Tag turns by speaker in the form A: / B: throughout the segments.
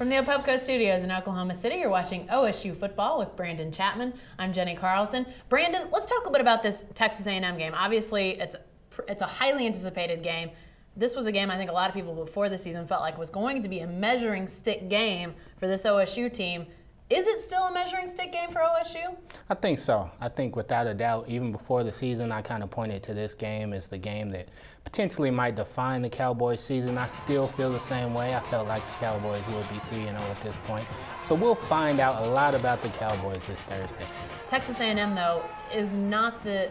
A: From the Opelka Studios in Oklahoma City, you're watching OSU Football with Brandon Chatmon. I'm Jenni Carlson. Brandon, let's talk a bit about this Texas A&M game. Obviously, it's a highly anticipated game. This was a game I think a lot of people before the season felt like was going to be a measuring stick game for this OSU team. Is it still a measuring stick game for OSU?
B: I think so. I think without a doubt, even before the season, I kind of pointed to this game as the game that potentially might define the Cowboys season. I still feel the same way. I felt like the Cowboys would be 3-0 at this point. So we'll find out a lot about the Cowboys this Thursday.
A: Texas A&M, though, is not the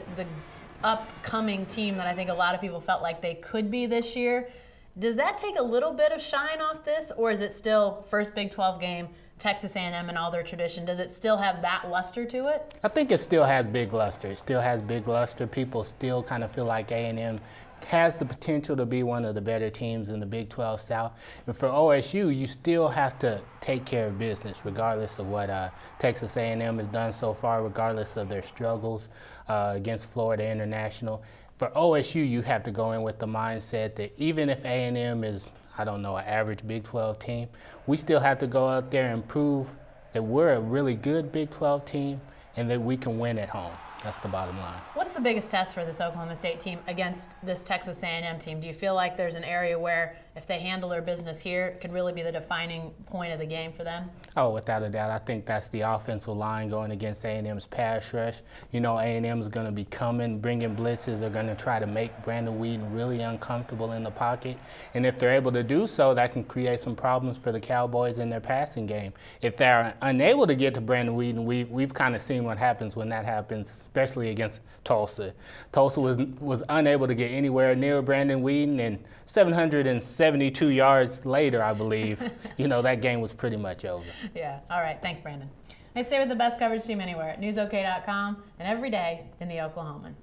A: upcoming team that I think a lot of people felt like they could be this year. Does that take a little bit of shine off this, or is it still first Big 12 game, Texas A&M and all their tradition? Does it still have that luster to it?
B: I think it still has big luster. It still has big luster. People still kind of feel like A&M has the potential to be one of the better teams in the Big 12 South. And for OSU, you still have to take care of business, regardless of what Texas A&M has done so far, regardless of their struggles against Florida International. For OSU, you have to go in with the mindset that even if A&M is, I don't know, an average Big 12 team, we still have to go out there and prove that we're a really good Big 12 team and that we can win at home. That's the bottom line.
A: What's the biggest test for this Oklahoma State team against this Texas A&M team? Do you feel like there's an area where if they handle their business here, it could really be the defining point of the game for them?
B: Oh, without a doubt. I think that's the offensive line going against A&M's pass rush. You know, A&M's going to be coming, bringing blitzes. They're going to try to make Brandon Weeden really uncomfortable in the pocket. And if they're able to do so, that can create some problems for the Cowboys in their passing game. If they're unable to get to Brandon Weeden, we've kind of seen what happens when that happens, especially against Tulsa. Tulsa was unable to get anywhere near Brandon Weeden, and 772 yards later, I believe, you know, that game was pretty much over.
A: Yeah. All right. Thanks, Brandon. I stay with the best coverage team anywhere at newsok.com and every day in the Oklahoman.